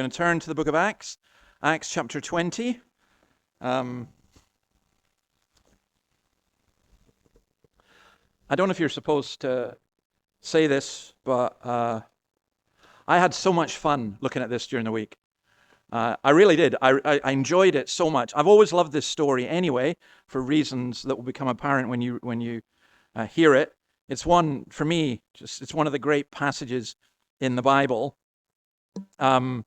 going to turn to the book of Acts, Acts chapter 20. I don't know if you're supposed to say this, but I had so much fun looking at this during the week. I really did. I enjoyed it so much. I've always loved this story anyway, for reasons that will become apparent when you hear it. It's one, for me, it's one of the great passages in the Bible. And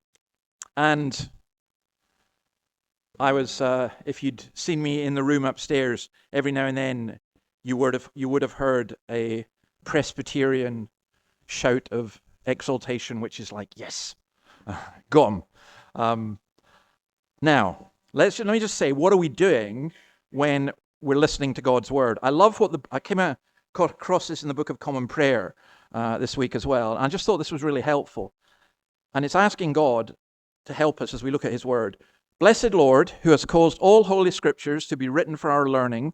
I was, if you'd seen me in the room upstairs, every now and then you would have heard a Presbyterian shout of exultation, which is like, yes, got him. Now, let me just say, what are we doing when we're listening to God's word? I love I came across this in the Book of Common Prayer this week as well. And I just thought this was really helpful. And it's asking God to help us as we look at his word. Blessed Lord, who has caused all holy scriptures to be written for our learning,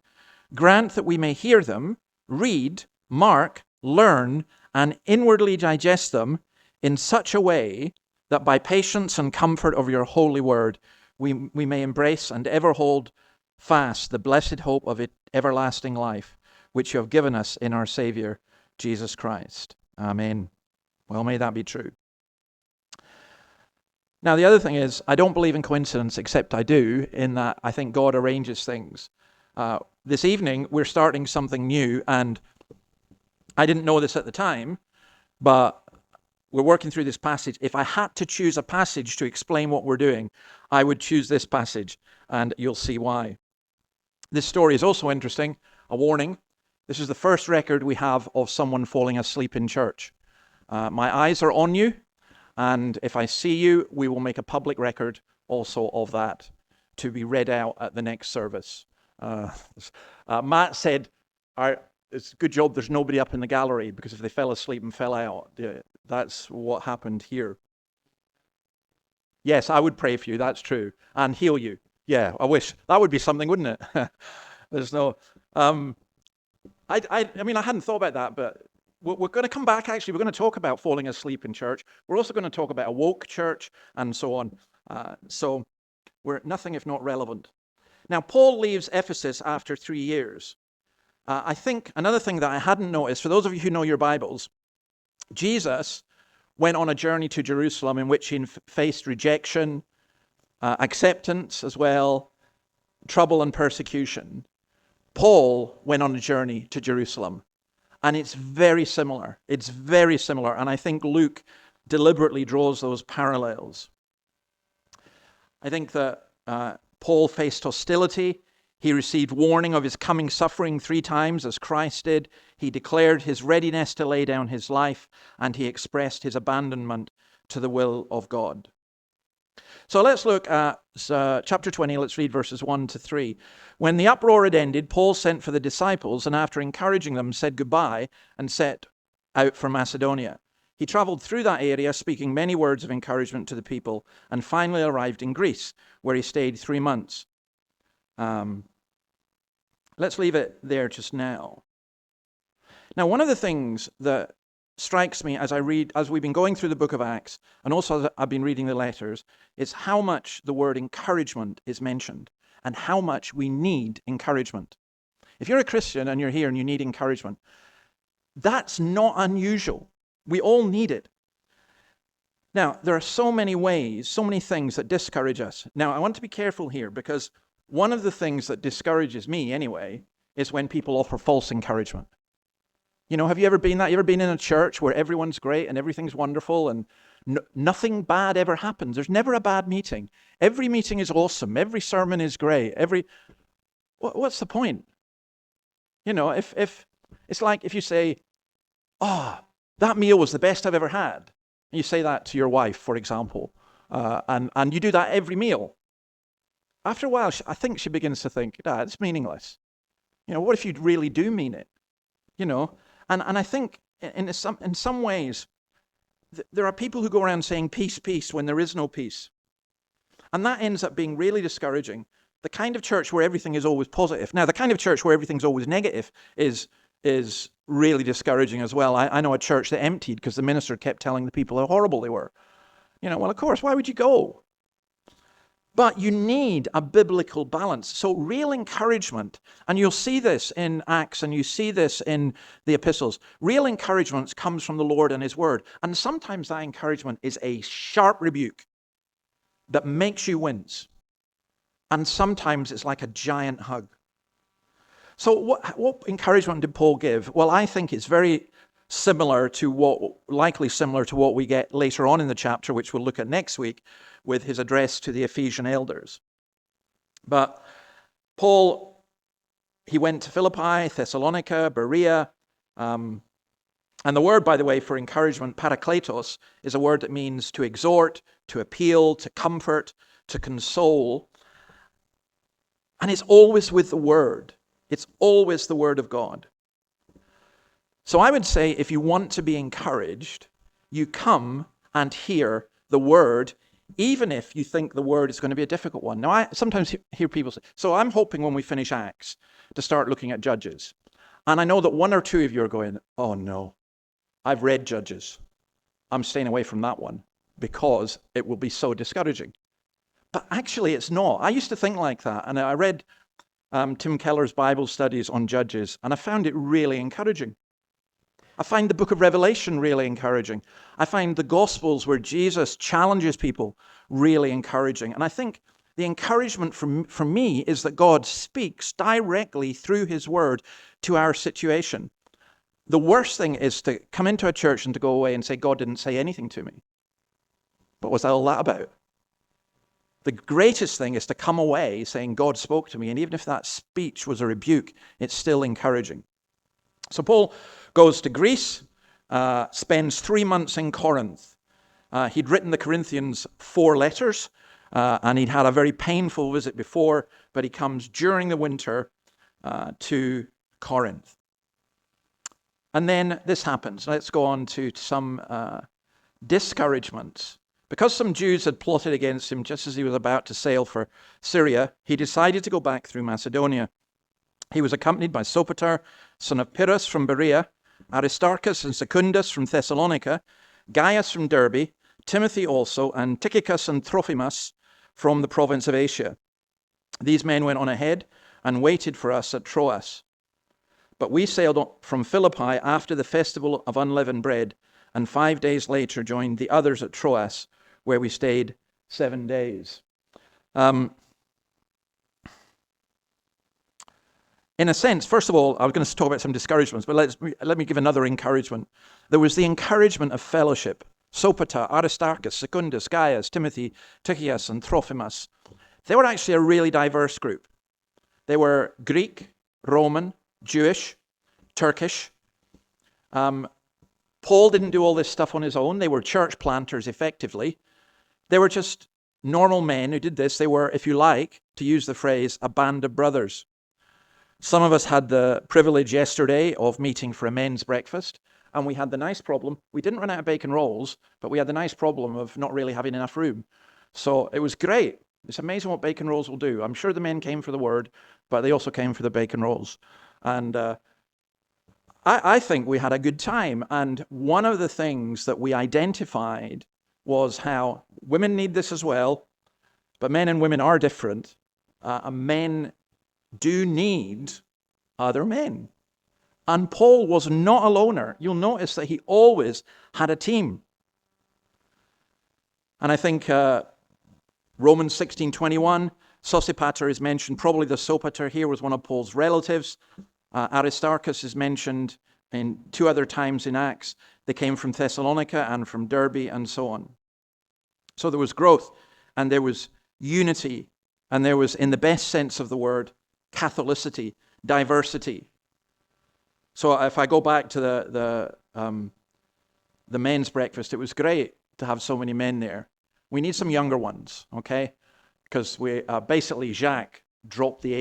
grant that we may hear them, read, mark, learn, and inwardly digest them in such a way that by patience and comfort of your holy word, we may embrace and ever hold fast the blessed hope of everlasting life, which you have given us in our Savior, Jesus Christ. Amen. Well, may that be true. Now, the other thing is, I don't believe in coincidence, except I do, in that I think God arranges things. This evening, we're starting something new, and I didn't know this at the time, but we're working through this passage. If I had to choose a passage to explain what we're doing, I would choose this passage, and you'll see why. This story is also interesting. A warning. This is the first record we have of someone falling asleep in church. My eyes are on you. And if I see you, we will make a public record also of that to be read out at the next service. Matt said, it's a good job there's nobody up in the gallery, because if they fell asleep and fell out, that's what happened here. Yes, I would pray for you, that's true, and heal you. Yeah, I wish. That would be something, wouldn't it? There's no... I mean, I hadn't thought about that, but... We're going to come back, actually. We're going to talk about falling asleep in church. We're also going to talk about a woke church and so on. So we're nothing if not relevant. Now, Paul leaves Ephesus after 3 years. I think another thing that I hadn't noticed, for those of you who know your Bibles, Jesus went on a journey to Jerusalem in which he faced rejection, acceptance as well, trouble and persecution. Paul went on a journey to Jerusalem. And it's very similar. It's very similar. And I think Luke deliberately draws those parallels. I think that Paul faced hostility. He received warning of his coming suffering 3 times, as Christ did. He declared his readiness to lay down his life, and he expressed his abandonment to the will of God. So let's look at chapter 20. Let's read verses 1 to 3. When the uproar had ended, Paul sent for the disciples, and after encouraging them, said goodbye and set out for Macedonia. He traveled through that area, speaking many words of encouragement to the people, and finally arrived in Greece, where he stayed 3 months. Let's leave it there just now. Now, one of the things that strikes me as we've been going through the book of Acts, and also as I've been reading the letters, is how much the word encouragement is mentioned and how much we need encouragement. If you're a Christian and you're here and you need encouragement, that's not unusual. We all need it. Now, there are so many ways, so many things that discourage us. Now, I want to be careful here, because one of the things that discourages me anyway is when people offer false encouragement. You know, have you ever been that? You ever been in a church where everyone's great and everything's wonderful and nothing bad ever happens? There's never a bad meeting. Every meeting is awesome. Every sermon is great. What's the point? You know, if it's like if you say, that meal was the best I've ever had. And you say that to your wife, for example, and you do that every meal. After a while, I think she begins to think, it's meaningless. You know, what if you really do mean it? You know, and I think in some ways, there are people who go around saying peace, peace, when there is no peace. And that ends up being really discouraging. The kind of church where everything is always positive. Now, the kind of church where everything's always negative is really discouraging as well. I know a church that emptied because the minister kept telling the people how horrible they were. Well, of course, why would you go? But you need a biblical balance. So real encouragement, and you'll see this in Acts and you see this in the epistles, real encouragement comes from the Lord and his word. And sometimes that encouragement is a sharp rebuke that makes you wince. And sometimes it's like a giant hug. So what encouragement did Paul give? Well, I think it's very likely similar to what we get later on in the chapter, which we'll look at next week, with his address to the Ephesian elders. But Paul, he went to Philippi, Thessalonica, Berea, and the word, by the way, for encouragement, parakletos, is a word that means to exhort, to appeal, to comfort, to console. And it's always with the word. It's always the word of God. So I would say if you want to be encouraged, you come and hear the word, even if you think the word is going to be a difficult one. Now, I sometimes hear people say, so I'm hoping when we finish Acts to start looking at Judges. And I know that one or two of you are going, oh no, I've read Judges. I'm staying away from that one because it will be so discouraging. But actually it's not. I used to think like that. And I read Tim Keller's Bible studies on Judges, and I found it really encouraging. I find the book of Revelation really encouraging. I find the Gospels where Jesus challenges people really encouraging. And I think the encouragement from me is that God speaks directly through his word to our situation. The worst thing is to come into a church and to go away and say, God didn't say anything to me. But what's all that about? The greatest thing is to come away saying, God spoke to me. And even if that speech was a rebuke, it's still encouraging. So Paul goes to Greece, spends 3 months in Corinth. He'd written the Corinthians 4 letters, and he'd had a very painful visit before, but he comes during the winter to Corinth. And then this happens. Let's go on to some discouragements. Because some Jews had plotted against him just as he was about to sail for Syria, he decided to go back through Macedonia. He was accompanied by Sopater, son of Pyrrhus from Berea, Aristarchus and Secundus from Thessalonica, Gaius from Derbe, Timothy also, and Tychicus and Trophimus from the province of Asia. These men went on ahead and waited for us at Troas. But we sailed from Philippi after the festival of unleavened bread, and 5 days later joined the others at Troas, where we stayed 7 days. In a sense, first of all, I was going to talk about some discouragements, but let me give another encouragement. There was the encouragement of fellowship. Sopater, Aristarchus, Secundus, Gaius, Timothy, Tychicus, and Trophimus. They were actually a really diverse group. They were Greek, Roman, Jewish, Turkish. Paul didn't do all this stuff on his own. They were church planters, effectively. They were just normal men who did this. They were, if you like, to use the phrase, a band of brothers. Some of us had the privilege yesterday of meeting for a men's breakfast, and we had the nice problem. We didn't run out of bacon rolls, but we had the nice problem of not really having enough room. So it was great. It's amazing what bacon rolls will do. I'm sure the men came for the word, but they also came for the bacon rolls. And I think we had a good time. And one of the things that we identified was how women need this as well, but men and women are different. And men do need other men. And Paul was not a loner. You'll notice that he always had a team. And I think Romans 16:21, Sosipater is mentioned. Probably the Sopater here was one of Paul's relatives. Aristarchus is mentioned in 2 other times in Acts. They came from Thessalonica and from Derbe and so on. So there was growth and there was unity and there was, in the best sense of the word, Catholicity, diversity. So if I go back to the men's breakfast, it was great to have so many men there. We need some younger ones, okay? Because we basically Jacques dropped the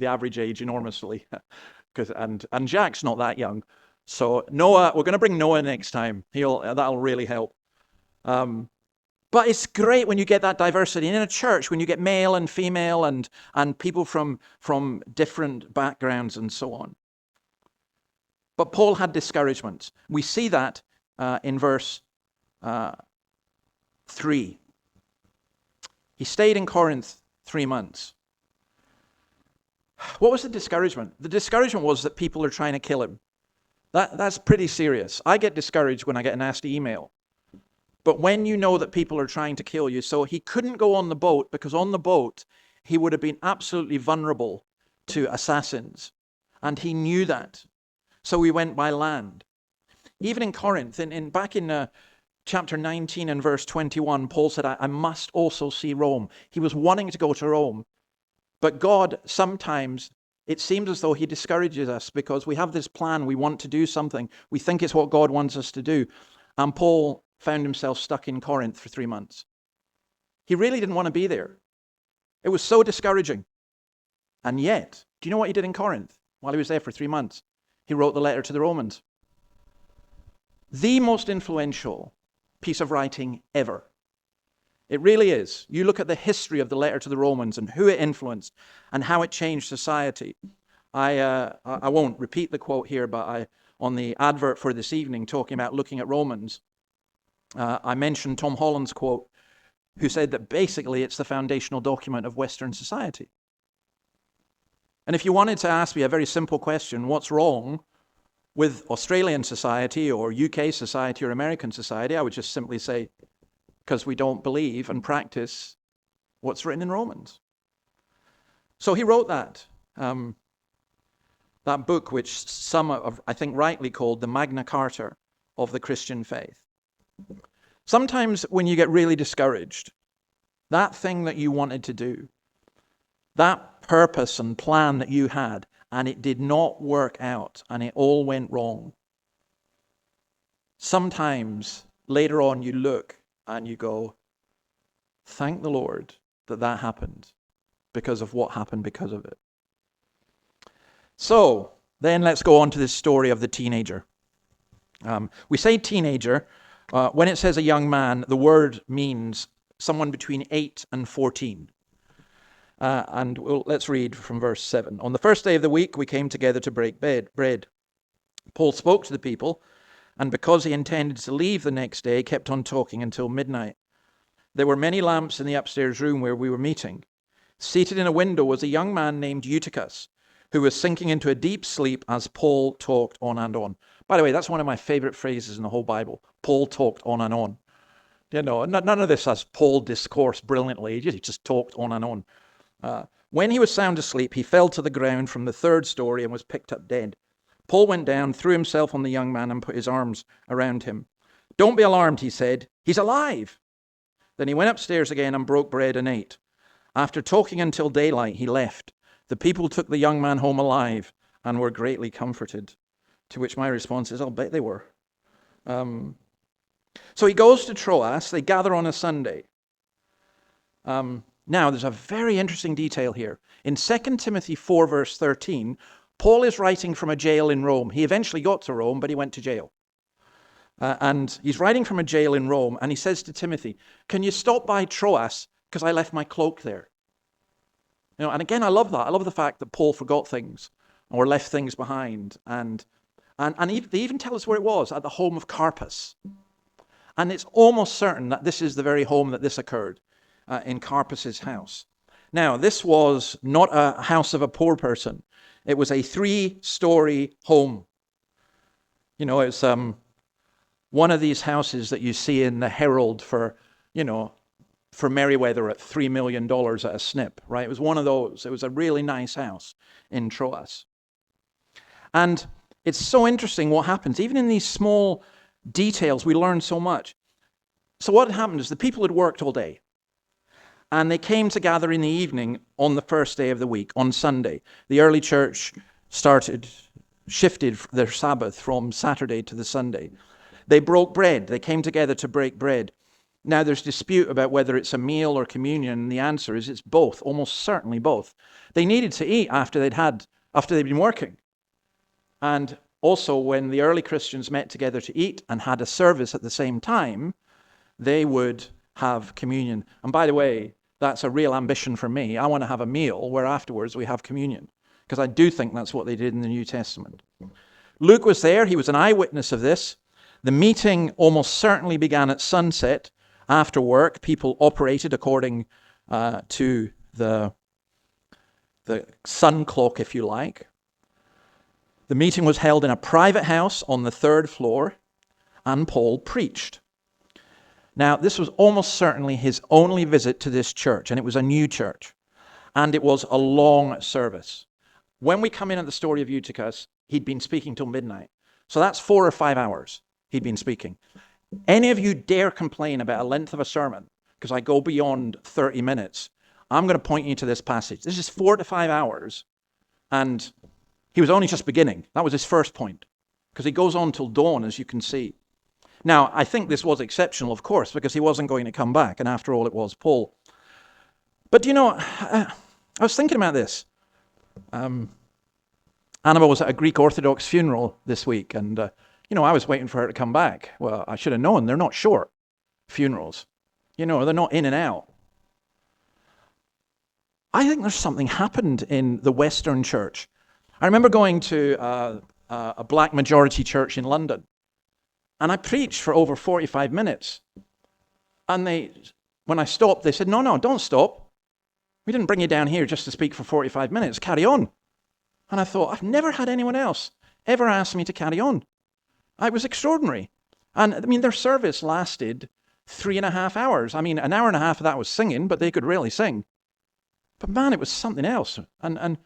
average age enormously, and Jacques not that young. So Noah, we're going to bring Noah next time. That'll really help. But it's great when you get that diversity. And in a church, when you get male and female and people from different backgrounds and so on. But Paul had discouragements. We see that in verse 3. He stayed in Corinth 3 months. What was the discouragement? The discouragement was that people are trying to kill him. That's pretty serious. I get discouraged when I get a nasty email. But when you know that people are trying to kill you, so he couldn't go on the boat because on the boat he would have been absolutely vulnerable to assassins. And he knew that. So he went by land. Even in Corinth, back in chapter 19 and verse 21, Paul said, I must also see Rome. He was wanting to go to Rome. But God, sometimes, it seems as though he discourages us because we have this plan, we want to do something, we think it's what God wants us to do. And Paul found himself stuck in Corinth for 3 months. He really didn't want to be there. It was so discouraging. And yet, do you know what he did in Corinth while he was there for 3 months? He wrote the letter to the Romans. The most influential piece of writing ever. It really is. You look at the history of the letter to the Romans and who it influenced and how it changed society. I won't repeat the quote here, but on the advert for this evening, talking about looking at Romans, I mentioned Tom Holland's quote, who said that basically it's the foundational document of Western society. And if you wanted to ask me a very simple question, what's wrong with Australian society or UK society or American society, I would just simply say, because we don't believe and practice what's written in Romans. So he wrote that book, which some have, I think, rightly called the Magna Carta of the Christian faith. Sometimes when you get really discouraged, that thing that you wanted to do, that purpose and plan that you had, and it did not work out, and it all went wrong. Sometimes later on you look and you go, thank the Lord that that happened because of what happened because of it. So then let's go on to this story of the teenager. We say teenager. When it says a young man, the word means someone between 8 and 14. Let's read from verse 7. On the first day of the week, we came together to break bread. Paul spoke to the people, and because he intended to leave the next day, kept on talking until midnight. There were many lamps in the upstairs room where we were meeting. Seated in a window was a young man named Eutychus, who was sinking into a deep sleep as Paul talked on and on. By the way, that's one of my favorite phrases in the whole Bible. Paul talked on and on. You know, none of this as Paul discoursed brilliantly. He just talked on and on. When he was sound asleep, he fell to the ground from the 3rd story and was picked up dead. Paul went down, threw himself on the young man, and put his arms around him. Don't be alarmed, he said. He's alive. Then he went upstairs again and broke bread and ate. After talking until daylight, he left. The people took the young man home alive and were greatly comforted. To which my response is, I'll bet they were. So he goes to Troas. They gather on a Sunday. Now, there's a very interesting detail here. In 2 Timothy 4, verse 13, Paul is writing from a jail in Rome. He eventually got to Rome, but he went to jail. And he's writing from a jail in Rome, and he says to Timothy, can you stop by Troas, because I left my cloak there. You know, and again, I love that. I love the fact that Paul forgot things or left things behind. And they even tell us where it was, at the home of Carpus. And it's almost certain that this is the very home that this occurred, in Carpus's house. Now, this was not a house of a poor person. It was a 3-story home. You know, it's one of these houses that you see in the Herald for Merriweather at $3 million at a snip, right? It was one of those. It was a really nice house in Troas. And it's so interesting what happens. Even in these small details, we learn so much. So what happened is the people had worked all day. And they came to gather in the evening on the first day of the week, on Sunday. The early church shifted their Sabbath from Saturday to the Sunday. They broke bread. They came together to break bread. Now, there's dispute about whether it's a meal or communion, and the answer is it's both, almost certainly both. They needed to eat after they'd been working. And also, when the early Christians met together to eat and had a service at the same time, they would have communion. And by the way, that's a real ambition for me. I want to have a meal where afterwards we have communion, because I do think that's what they did in the New Testament. Luke was there. He was an eyewitness of this. The meeting almost certainly began at sunset, After work, people operated according to the sun clock, if you like. The meeting was held in a private house on the third floor, and Paul preached. Now, this was almost certainly his only visit to this church, and it was a new church, and it was a long service. When we come in at the story of Eutychus, he'd been speaking till midnight. So that's 4 or 5 hours he'd been speaking. Any of you dare complain about a length of a sermon, because I go beyond 30 minutes, I'm going to point you to this passage. This is 4 to 5 hours, and he was only just beginning. That was his first point, because he goes on till dawn, as you can see. Now, I think this was exceptional, of course, because he wasn't going to come back, and after all, it was Paul. But you know, I was thinking about this. Annabelle was at a Greek Orthodox funeral this week, and I was waiting for her to come back. Well, I should have known. They're not short funerals. They're not in and out. I think there's something happened in the Western church. I remember going to a black majority church in London, and I preached for over 45 minutes. And when I stopped, they said, no, don't stop. We didn't bring you down here just to speak for 45 minutes. Carry on. And I thought, I've never had anyone else ever ask me to carry on. It was extraordinary. And their service lasted 3.5 hours. An hour and a half of that was singing, but they could really sing. But man, it was something else. And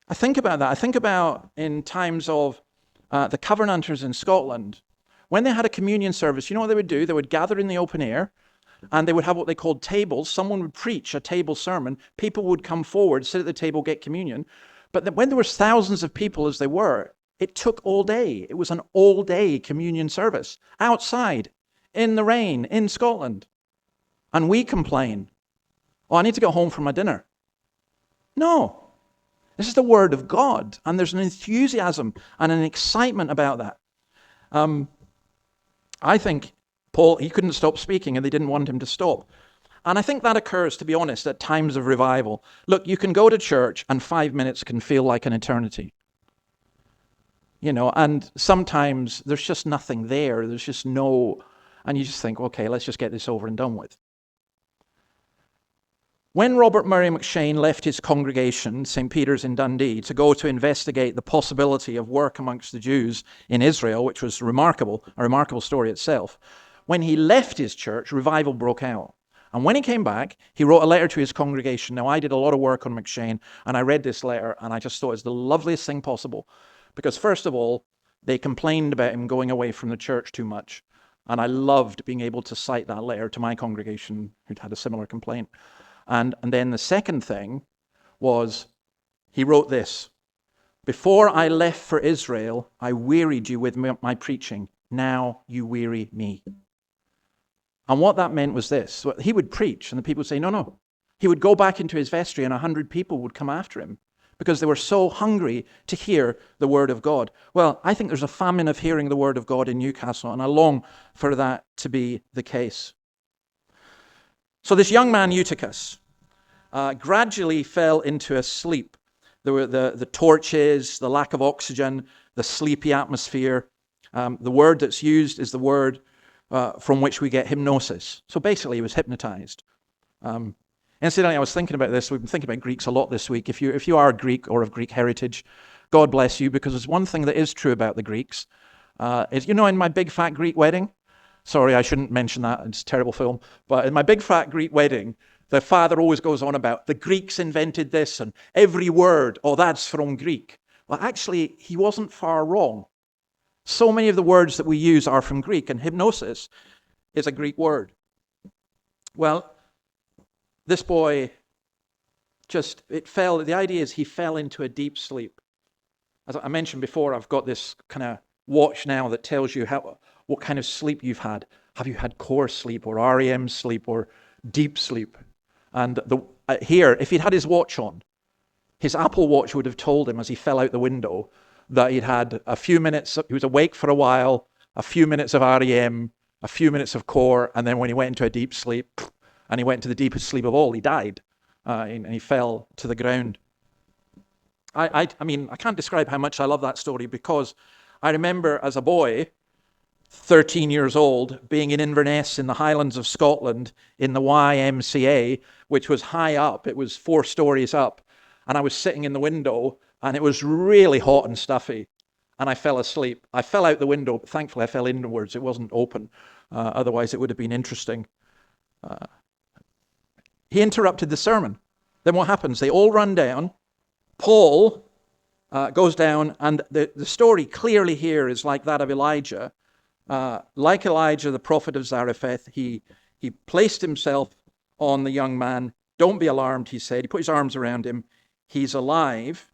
I think about that. I think about in times of the Covenanters in Scotland, when they had a communion service, you know what they would do? They would gather in the open air, and they would have what they called tables. Someone would preach a table sermon. People would come forward, sit at the table, get communion. But when there was thousands of people, as they were, it took all day. It was an all-day communion service, outside, in the rain, in Scotland. And we complain, I need to go home for my dinner. No. This is the Word of God, and there's an enthusiasm and an excitement about that. I think Paul, he couldn't stop speaking, and they didn't want him to stop. And I think that occurs, to be honest, at times of revival. Look, you can go to church, and 5 minutes can feel like an eternity. And sometimes there's just nothing there. There's just and you just think, okay, let's just get this over and done with. When Robert Murray McCheyne left his congregation, St. Peter's in Dundee, to go to investigate the possibility of work amongst the Jews in Israel, which was a remarkable story itself, when he left his church, revival broke out. And when he came back, he wrote a letter to his congregation. Now, I did a lot of work on McCheyne, and I read this letter, and I just thought it was the loveliest thing possible. Because first of all, they complained about him going away from the church too much. And I loved being able to cite that letter to my congregation who'd had a similar complaint. And then the second thing was, he wrote this: "Before I left for Israel, I wearied you with my preaching. Now you weary me." And what that meant was this. He would preach, and the people would say, no. He would go back into his vestry, and 100 people would come after him because they were so hungry to hear the Word of God. Well, I think there's a famine of hearing the Word of God in Newcastle, and I long for that to be the case. So this young man, Eutychus, gradually fell into a sleep. There were the torches, the lack of oxygen, the sleepy atmosphere. The word that's used is the word from which we get hypnosis. So basically, he was hypnotized. Incidentally, I was thinking about this. We've been thinking about Greeks a lot this week. If you are Greek or of Greek heritage, God bless you, because there's one thing that is true about the Greeks. In My Big Fat Greek Wedding, sorry, I shouldn't mention that. It's a terrible film. But in My Big Fat Greek Wedding, the father always goes on about the Greeks invented this, and every word, that's from Greek. Well, actually, he wasn't far wrong. So many of the words that we use are from Greek, and hypnosis is a Greek word. Well, this boy the idea is he fell into a deep sleep. As I mentioned before, I've got this kind of watch now that tells you what kind of sleep you've had. Have you had core sleep or REM sleep or deep sleep? And here, if he'd had his watch on, his Apple Watch would have told him as he fell out the window that he'd had a few minutes, he was awake for a while, a few minutes of REM, a few minutes of core, and then when he went into a deep sleep, and he went into the deepest sleep of all, he died, and he fell to the ground. I can't describe how much I love that story, because I remember as a boy 13 years old, being in Inverness in the Highlands of Scotland in the YMCA, which was high up. It was 4 stories up. And I was sitting in the window, and it was really hot and stuffy. And I fell asleep. I fell out the window, but thankfully I fell inwards. It wasn't open. Otherwise, it would have been interesting. He interrupted the sermon. Then what happens? They all run down. Paul goes down, and the story clearly here is like that of Elijah. Like Elijah, the prophet of Zarephath, he placed himself on the young man. Don't be alarmed, he said. He put his arms around him. He's alive.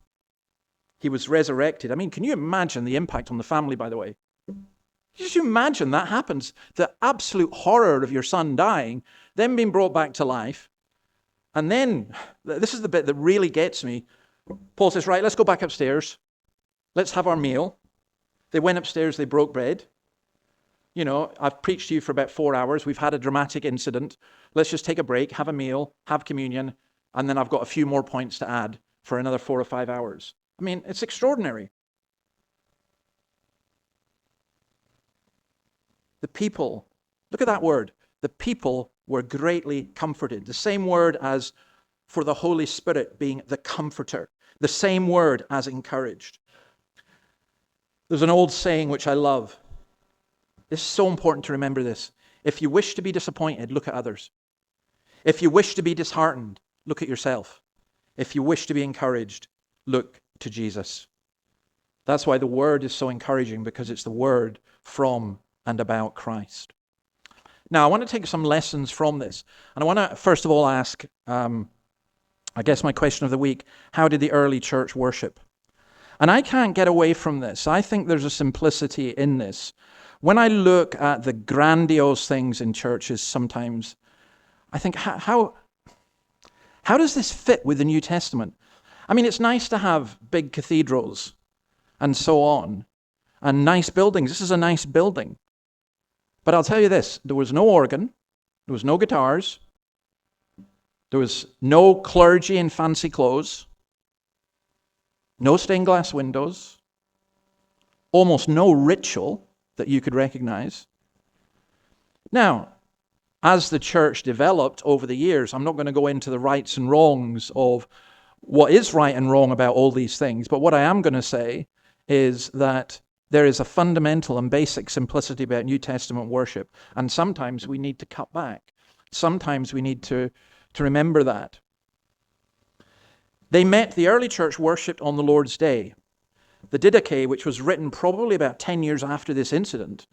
He was resurrected. I mean, can you imagine the impact on the family, by the way? Can you imagine that happens? The absolute horror of your son dying, then being brought back to life. And then, this is the bit that really gets me. Paul says, right, let's go back upstairs. Let's have our meal. They went upstairs, they broke bread. You know, I've preached to you for about 4 hours. We've had a dramatic incident. Let's just take a break, have a meal, have communion, and then I've got a few more points to add for another 4 or 5 hours. I mean, it's extraordinary. The people, look at that word. The people were greatly comforted. The same word as for the Holy Spirit being the comforter. The same word as encouraged. There's an old saying which I love. It's so important to remember this. If you wish to be disappointed, look at others. If you wish to be disheartened, look at yourself. If you wish to be encouraged, look to Jesus. That's why the word is so encouraging, because it's the word from and about Christ. Now, I want to take some lessons from this. And I want to, first of all, ask, I guess my question of the week, how did the early church worship? And I can't get away from this. I think there's a simplicity in this. When I look at the grandiose things in churches sometimes, I think, how does this fit with the New Testament? I mean, it's nice to have big cathedrals and so on, and nice buildings. This is a nice building. But I'll tell you this, there was no organ, there was no guitars, there was no clergy in fancy clothes, no stained glass windows, almost no ritual that you could recognize. Now, as the church developed over the years, I'm not going to go into the rights and wrongs of what is right and wrong about all these things, but what I am going to say is that there is a fundamental and basic simplicity about New Testament worship, and sometimes we need to cut back. Sometimes we need to remember that. The early church worshipped on the Lord's Day. The Didache, which was written probably about 10 years after this incident,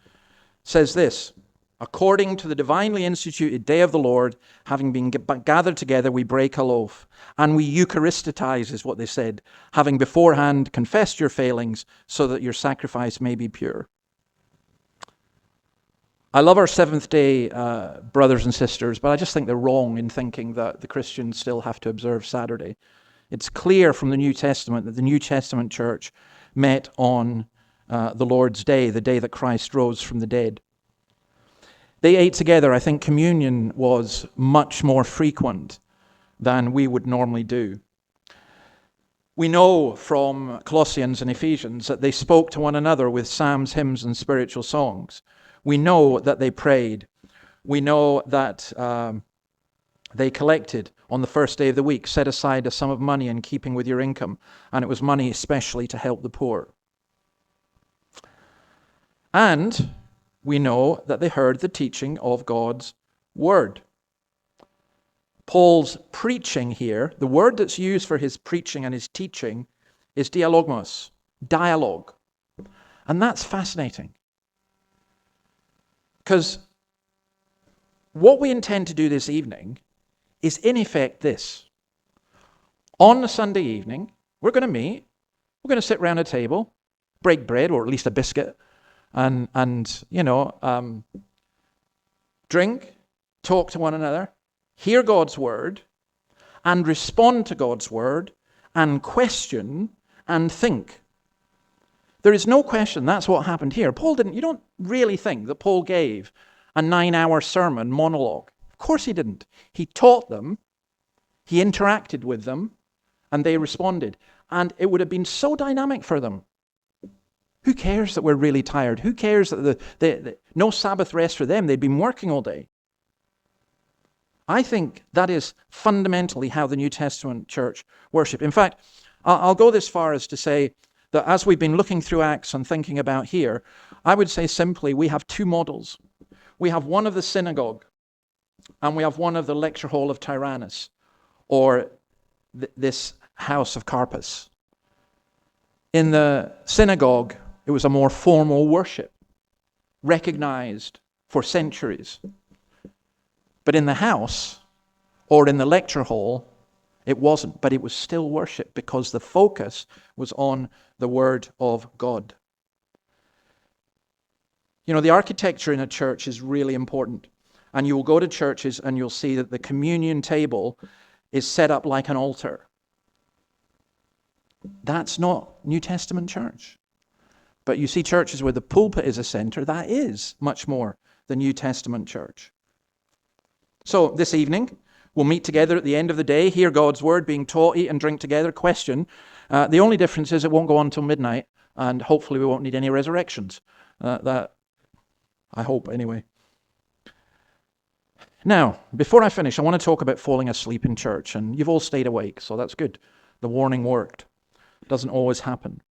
says this: according to the divinely instituted day of the Lord, having been gathered together, we break a loaf, and we Eucharistitize, is what they said, having beforehand confessed your failings, so that your sacrifice may be pure. I love our Seventh-day brothers and sisters, but I just think they're wrong in thinking that the Christians still have to observe Saturday. It's clear from the New Testament that the New Testament church met on the Lord's Day, the day that Christ rose from the dead. They ate together. I think communion was much more frequent than we would normally do. We know from Colossians and Ephesians that they spoke to one another with psalms, hymns, and spiritual songs. We know that they prayed. We know that they collected on the first day of the week, set aside a sum of money in keeping with your income, and it was money especially to help the poor. And we know that they heard the teaching of God's word. Paul's preaching here, the word that's used for his preaching and his teaching, is dialogmos, dialogue. And that's fascinating. Because what we intend to do this evening is in effect this. On a Sunday evening, we're going to meet, we're going to sit around a table, break bread, or at least a biscuit, and drink, talk to one another, hear God's word, and respond to God's word, and question, and think. There is no question that's what happened here. You don't really think that Paul gave a 9-hour sermon monologue. Of course he didn't. He taught them, he interacted with them, and they responded. And it would have been so dynamic for them. Who cares that we're really tired? Who cares that the no Sabbath rest for them? They'd been working all day. I think that is fundamentally how the New Testament church worshiped. In fact, I'll go this far as to say that as we've been looking through Acts and thinking about here, I would say simply we have two models. We have one of the synagogue, and we have one of the lecture hall of Tyrannus, or this house of Carpus. In the synagogue, it was a more formal worship, recognized for centuries. But in the house, or in the lecture hall, it wasn't. But it was still worship because the focus was on the Word of God. You know, the architecture in a church is really important. And you will go to churches and you'll see that the communion table is set up like an altar. That's not New Testament church. But you see churches where the pulpit is a center, that is much more the New Testament church. So this evening, we'll meet together at the end of the day, hear God's word being taught, eat and drink together. Question, the only difference is it won't go on until midnight, and hopefully we won't need any resurrections. That I hope, anyway. Now, before I finish, I want to talk about falling asleep in church, and you've all stayed awake, so that's good. The warning worked. It doesn't always happen.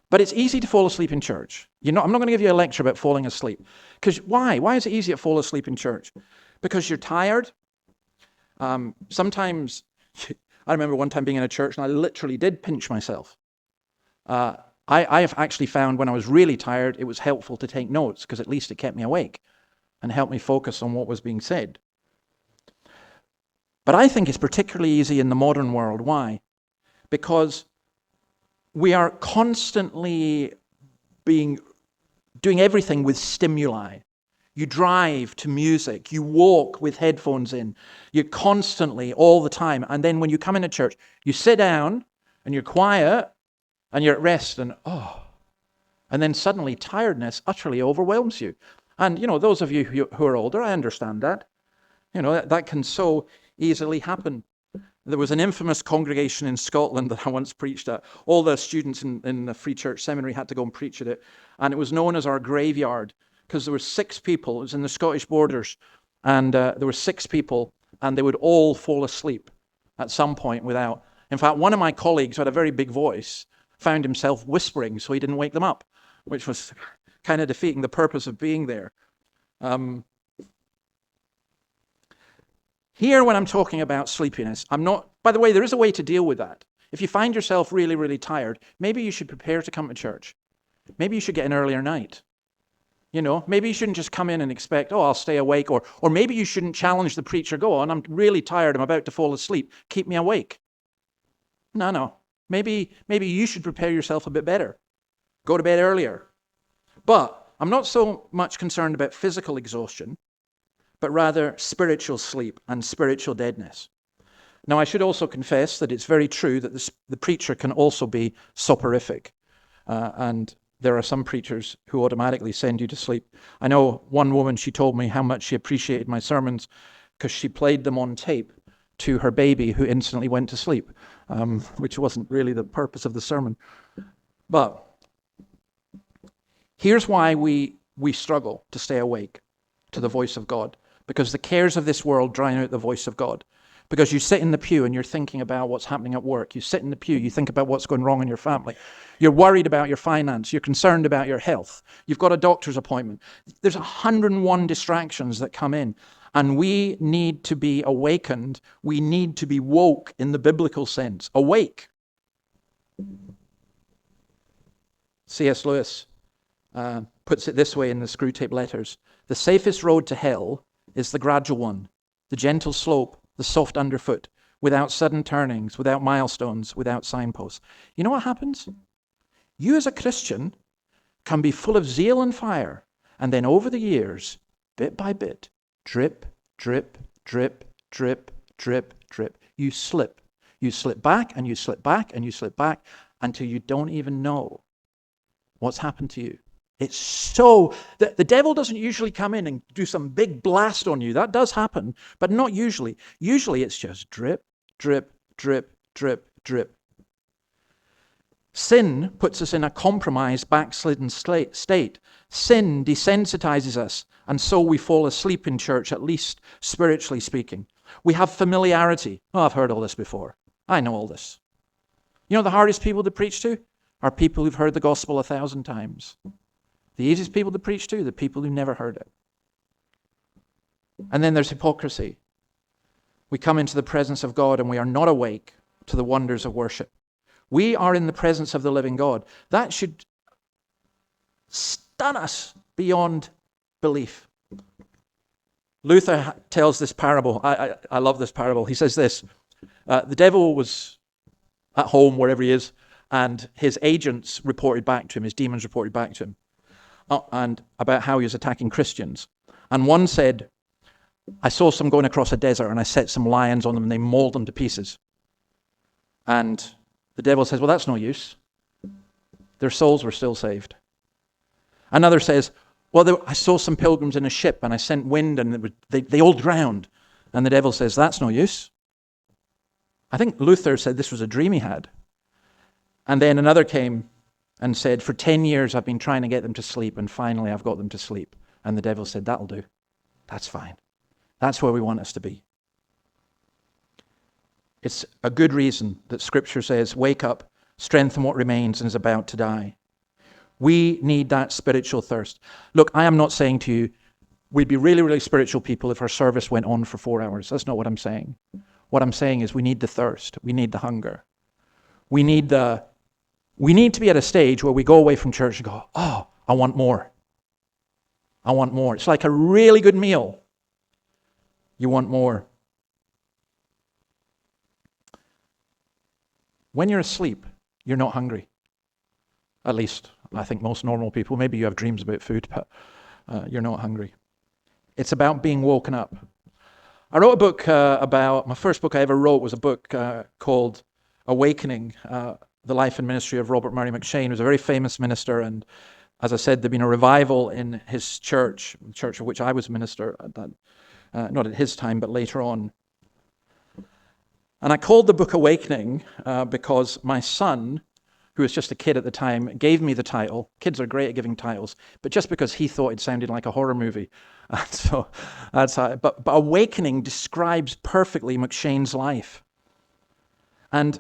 But it's easy to fall asleep in church. I'm not going to give you a lecture about falling asleep. Because why? Why is it easy to fall asleep in church? Because you're tired. Sometimes, I remember one time being in a church and I literally did pinch myself. I have actually found when I was really tired, it was helpful to take notes because at least it kept me awake and helped me focus on what was being said. But I think it's particularly easy in the modern world. Why? Because we are constantly doing everything with stimuli. You drive to music. You walk with headphones in. You're constantly, all the time. And then when you come into church, you sit down and you're quiet and you're at rest and and then suddenly tiredness utterly overwhelms you. And, those of you who are older, I understand that. That can so easily happen. There was an infamous congregation in Scotland that I once preached at. All the students in the Free Church Seminary had to go and preach at it. And it was known as our graveyard because there were 6 people. It was in the Scottish borders. And there were 6 people and they would all fall asleep at some point without. In fact, one of my colleagues who had a very big voice found himself whispering so he didn't wake them up, which was kind of defeating the purpose of being there. Here, when I'm talking about sleepiness, by the way, there is a way to deal with that. If you find yourself really, really tired, maybe you should prepare to come to church. Maybe you should get an earlier night. Maybe you shouldn't just come in and expect, I'll stay awake. Or maybe you shouldn't challenge the preacher, go on, I'm really tired, I'm about to fall asleep. Keep me awake. No. Maybe you should prepare yourself a bit better. Go to bed earlier. But I'm not so much concerned about physical exhaustion, but rather spiritual sleep and spiritual deadness. Now, I should also confess that it's very true that the preacher can also be soporific. And there are some preachers who automatically send you to sleep. I know one woman, she told me how much she appreciated my sermons because she played them on tape to her baby who instantly went to sleep, which wasn't really the purpose of the sermon. But here's why we struggle to stay awake to the voice of God. Because the cares of this world drown out the voice of God. Because you sit in the pew and you're thinking about what's happening at work. You sit in the pew, you think about what's going wrong in your family. You're worried about your finance. You're concerned about your health. You've got a doctor's appointment. There's 101 distractions that come in. And we need to be awakened. We need to be woke in the biblical sense. Awake. C.S. Lewis puts it this way in the Screwtape Letters. The safest road to hell is the gradual one, the gentle slope, the soft underfoot, without sudden turnings, without milestones, without signposts. You know what happens? You as a Christian can be full of zeal and fire, and then over the years, bit by bit, drip, drip, drip, drip, drip, drip, you slip. You slip back, and you slip back, and you slip back, until you don't even know what's happened to you. It's so, the devil doesn't usually come in and do some big blast on you. That does happen, but not usually. Usually it's just drip, drip, drip, drip, drip. Sin puts us in a compromised, backslidden state. Sin desensitizes us, and so we fall asleep in church, at least spiritually speaking. We have familiarity. Oh, I've heard all this before. I know all this. You know the hardest people to preach to are people who've heard the gospel 1,000 times. The easiest people to preach to, the people who never heard it. And then there's hypocrisy. We come into the presence of God and we are not awake to the wonders of worship. We are in the presence of the living God. That should stun us beyond belief. Luther tells this parable. I love this parable. He says this. The devil was at home, wherever he is, and his agents reported back to him, his demons reported back to him, and about how he was attacking Christians. And one said, I saw some going across a desert and I set some lions on them and they mauled them to pieces. And the devil says, well, that's no use. Their souls were still saved. Another says, well, I saw some pilgrims in a ship and I sent wind and they all drowned. And the devil says, that's no use. I think Luther said this was a dream he had. And then another came and said, for 10 years I've been trying to get them to sleep and finally I've got them to sleep. And the devil said, that'll do. That's fine. That's where we want us to be. It's a good reason that Scripture says, wake up, strengthen what remains and is about to die. We need that spiritual thirst. Look, I am not saying to you, we'd be really, really spiritual people if our service went on for 4 hours. That's not what I'm saying. What I'm saying is we need the thirst. We need the hunger. We need to be at a stage where we go away from church and go, oh, I want more. I want more. It's like a really good meal. You want more. When you're asleep, you're not hungry. At least, I think most normal people, maybe you have dreams about food, but you're not hungry. It's about being woken up. I wrote a book my first book I ever wrote was a book called Awakening, the life and ministry of Robert Murray McCheyne, who was a very famous minister, and as I said, there'd been a revival in his church, the church of which I was minister at that, not at his time, but later on. And I called the book Awakening because my son, who was just a kid at the time, gave me the title. Kids are great at giving titles, but just because he thought it sounded like a horror movie. And so that's how. But Awakening describes perfectly McCheyne's life. And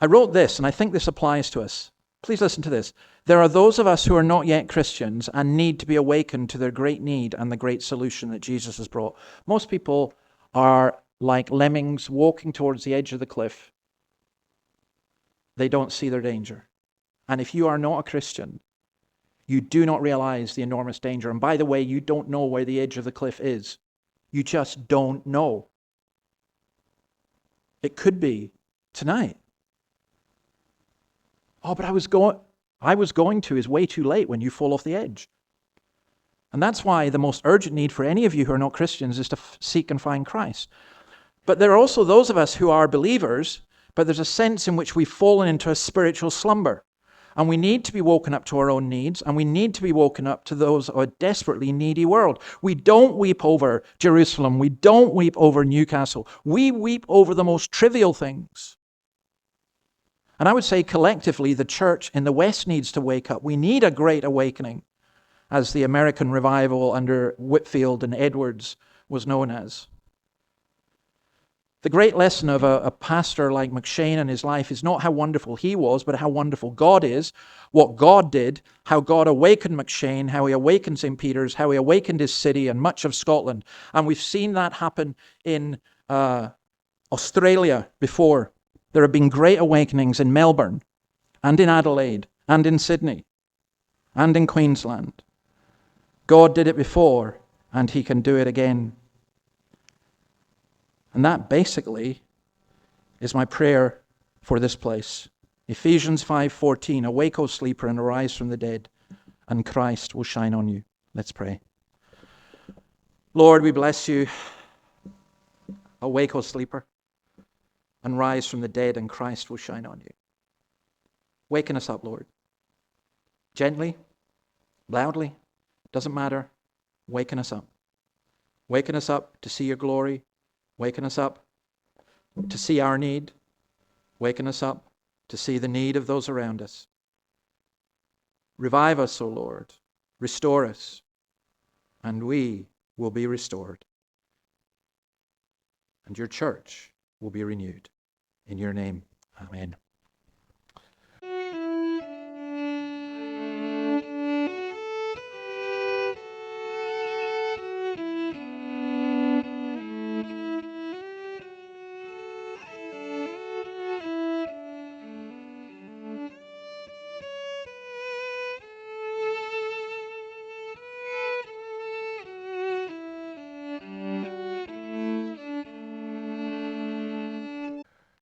I wrote this, and I think this applies to us. Please listen to this. There are those of us who are not yet Christians and need to be awakened to their great need and the great solution that Jesus has brought. Most people are like lemmings walking towards the edge of the cliff. They don't see their danger. And if you are not a Christian, you do not realize the enormous danger. And by the way, you don't know where the edge of the cliff is. You just don't know. It could be tonight. Oh, but I was going to is way too late when you fall off the edge. And that's why the most urgent need for any of you who are not Christians is to seek and find Christ. But there are also those of us who are believers, but there's a sense in which we've fallen into a spiritual slumber. And we need to be woken up to our own needs, and we need to be woken up to those of a desperately needy world. We don't weep over Jerusalem. We don't weep over Newcastle. We weep over the most trivial things. And I would say collectively, the church in the West needs to wake up. We need a great awakening, as the American revival under Whitefield and Edwards was known as. The great lesson of a pastor like McCheyne and his life is not how wonderful he was, but how wonderful God is, what God did, how God awakened McCheyne, how he awakened St. Peter's, how he awakened his city and much of Scotland. And we've seen that happen in Australia before. There have been great awakenings in Melbourne and in Adelaide and in Sydney and in Queensland. God did it before, and he can do it again. And that basically is my prayer for this place. Ephesians 5:14, awake, O sleeper, and arise from the dead, and Christ will shine on you. Let's pray. Lord, we bless you. Awake, O sleeper, and rise from the dead, and Christ will shine on you. Waken us up, Lord. Gently, loudly, doesn't matter. Waken us up. Waken us up to see your glory. Waken us up to see our need. Waken us up to see the need of those around us. Revive us, O Lord. Restore us, and we will be restored. And your church will be renewed. In your name, amen.